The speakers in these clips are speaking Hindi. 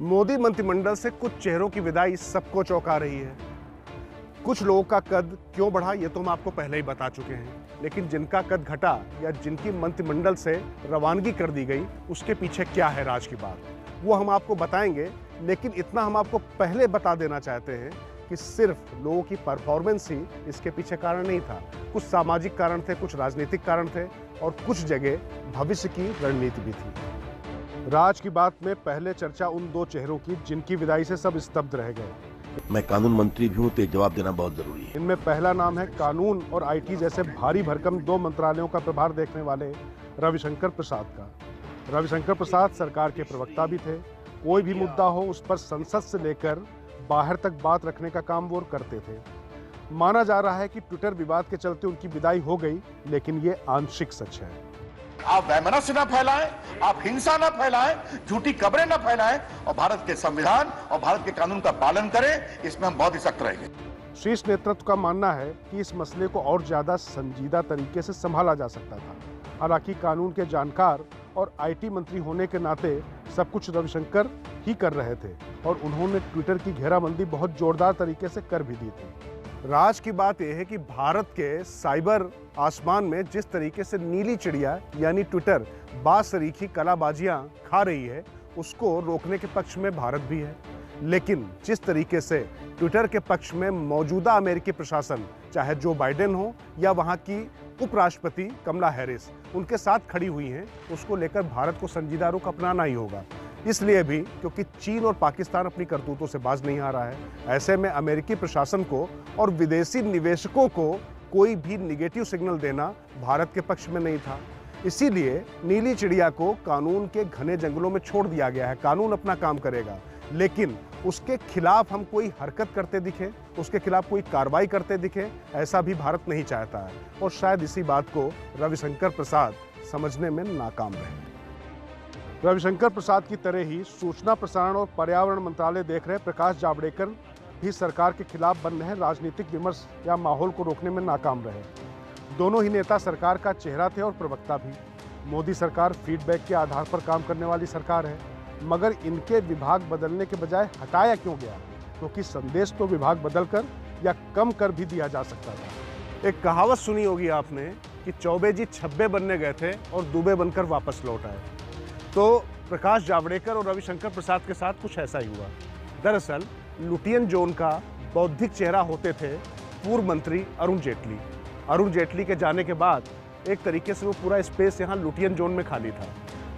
मोदी मंत्रिमंडल से कुछ चेहरों की विदाई सबको चौंका रही है। कुछ लोगों का कद क्यों बढ़ा ये तो हम आपको पहले ही बता चुके हैं, लेकिन जिनका कद घटा या जिनकी मंत्रिमंडल से रवानगी कर दी गई उसके पीछे क्या है राज की बात, वो हम आपको बताएंगे। लेकिन इतना हम आपको पहले बता देना चाहते हैं कि सिर्फ लोगों की परफॉर्मेंस ही इसके पीछे कारण नहीं था। कुछ सामाजिक कारण थे, कुछ राजनीतिक कारण थे और कुछ जगह भविष्य की रणनीति भी थी। राज की बात में पहले चर्चा उन दो चेहरों की जिनकी विदाई से सब स्तब्ध रह गए। मैं कानून मंत्री भी हूं तो जवाब देना बहुत जरूरी है। इनमें पहला नाम है कानून और आईटी जैसे भारी भरकम दो मंत्रालयों का प्रभार देखने वाले रविशंकर प्रसाद का। रविशंकर प्रसाद सरकार के प्रवक्ता भी थे। कोई भी मुद्दा हो उस पर संसद से लेकर बाहर तक बात रखने का काम वो करते थे। माना जा रहा है कि ट्विटर विवाद के चलते उनकी विदाई हो गई, लेकिन ये आंशिक सच है। आप वैमनस्य न फैलाएं, आप हिंसा न फैलाएं, झूठी खबरें न फैलाएं और भारत के संविधान और भारत के कानून का पालन करें। इसमें हम बहुत ही सख्त रहेंगे। शीर्ष नेतृत्व का मानना है कि इस मसले को और ज्यादा संजीदा तरीके से संभाला जा सकता था। हालांकि कानून के जानकार और आईटी मंत्री होने के नाते सब कुछ रविशंकर ही कर रहे थे और उन्होंने ट्विटर की घेराबंदी बहुत जोरदार तरीके से कर भी दी थी। राज की बात यह है कि भारत के साइबर आसमान में जिस तरीके से नीली चिड़िया यानी ट्विटर बासरीखी कलाबाजियां खा रही है, उसको रोकने के पक्ष में भारत भी है। लेकिन जिस तरीके से ट्विटर के पक्ष में मौजूदा अमेरिकी प्रशासन, चाहे जो बाइडेन हो या वहां की उपराष्ट्रपति कमला हैरिस, उनके साथ खड़ी हुई हैं, उसको लेकर भारत को संजीदा रुख अपनाना ही होगा। इसलिए भी क्योंकि चीन और पाकिस्तान अपनी करतूतों से बाज नहीं आ रहा है। ऐसे में अमेरिकी प्रशासन को और विदेशी निवेशकों को कोई भी निगेटिव सिग्नल देना भारत के पक्ष में नहीं था। इसीलिए नीली चिड़िया को कानून के घने जंगलों में छोड़ दिया गया है। कानून अपना काम करेगा, लेकिन उसके खिलाफ हम कोई हरकत करते दिखे, उसके खिलाफ कोई कार्रवाई करते दिखे, ऐसा भी भारत नहीं चाहता है। और शायद इसी बात को रविशंकर प्रसाद समझने में नाकाम रहे। रविशंकर प्रसाद की तरह ही सूचना प्रसारण और पर्यावरण मंत्रालय देख रहे प्रकाश जावड़ेकर भी सरकार के खिलाफ बन रहे राजनीतिक विमर्श या माहौल को रोकने में नाकाम रहे। दोनों ही नेता सरकार का चेहरा थे और प्रवक्ता भी। मोदी सरकार फीडबैक के आधार पर काम करने वाली सरकार है, मगर इनके विभाग बदलने के बजाय हटाया क्यों गया? क्योंकि संदेश तो विभाग बदलकर या कम कर भी दिया जा सकता था। एक कहावत सुनी होगी आपने कि चौबे जी छब्बे बनने गए थे और दुबे बनकर वापस लौट आए। तो प्रकाश जावड़ेकर और रविशंकर प्रसाद के साथ कुछ ऐसा ही हुआ। दरअसल लुटियन जोन का बौद्धिक चेहरा होते थे पूर्व मंत्री अरुण जेटली। अरुण जेटली के जाने के बाद एक तरीके से वो पूरा स्पेस यहाँ लुटियन जोन में खाली था।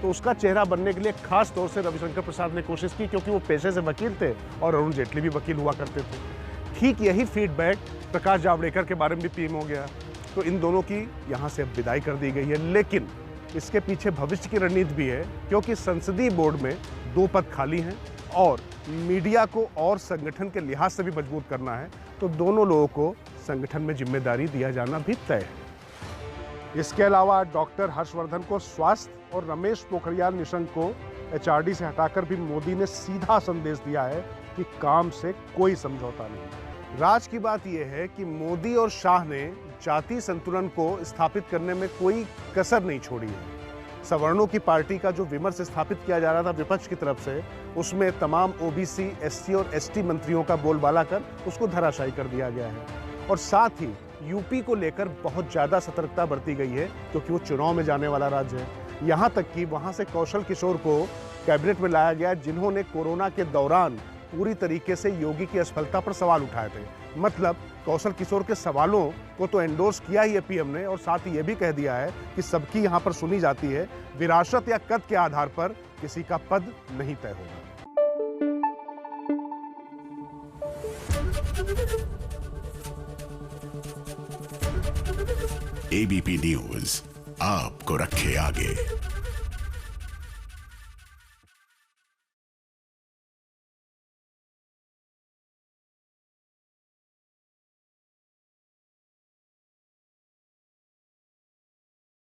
तो उसका चेहरा बनने के लिए खास तौर से रविशंकर प्रसाद ने कोशिश की, क्योंकि वो पेशे से वकील थे और अरुण जेटली भी वकील हुआ करते थे। ठीक यही फीडबैक प्रकाश जावड़ेकर के बारे में भी पीएम हो गया। तो इन दोनों की यहाँ से अब विदाई कर दी गई है, लेकिन इसके पीछे भविष्य की रणनीति भी है, क्योंकि संसदीय बोर्ड में 2 पद खाली हैं और मीडिया को और संगठन के लिहाज से भी मजबूत करना है। तो दोनों लोगों को संगठन में जिम्मेदारी दिया जाना भी तय है। इसके अलावा डॉक्टर हर्षवर्धन को स्वास्थ्य और रमेश पोखरियाल निशंक को एचआरडी से हटाकर भी मोदी ने सीधा संदेश दिया है कि काम से कोई समझौता नहीं। राज की बात यह है कि मोदी और शाह ने जाति संतुलन को स्थापित करने में कोई कसर नहीं छोड़ी है। सवर्णों की पार्टी का जो विमर्श स्थापित किया जा रहा था विपक्ष की तरफ से, उसमें तमाम ओबीसी, एससी और एसटी मंत्रियों का बोलबाला कर उसको धराशायी कर दिया गया है। और साथ ही यूपी को लेकर बहुत ज़्यादा सतर्कता बरती गई है, क्योंकि वो चुनाव में जाने वाला राज्य है। यहाँ तक कि वहाँ से कौशल किशोर को कैबिनेट में लाया गया, जिन्होंने कोरोना के दौरान पूरी तरीके से योगी की असफलता पर सवाल उठाए थे। मतलब कौशल किशोर के सवालों को तो एंडोर्स किया ही है पीएम ने, और साथ ही ये भी कह दिया है कि सबकी यहाँ पर सुनी जाती है, विरासत या कद के आधार पर किसी का पद नहीं तय होगा। एबीपी न्यूज आपको रखे आगे।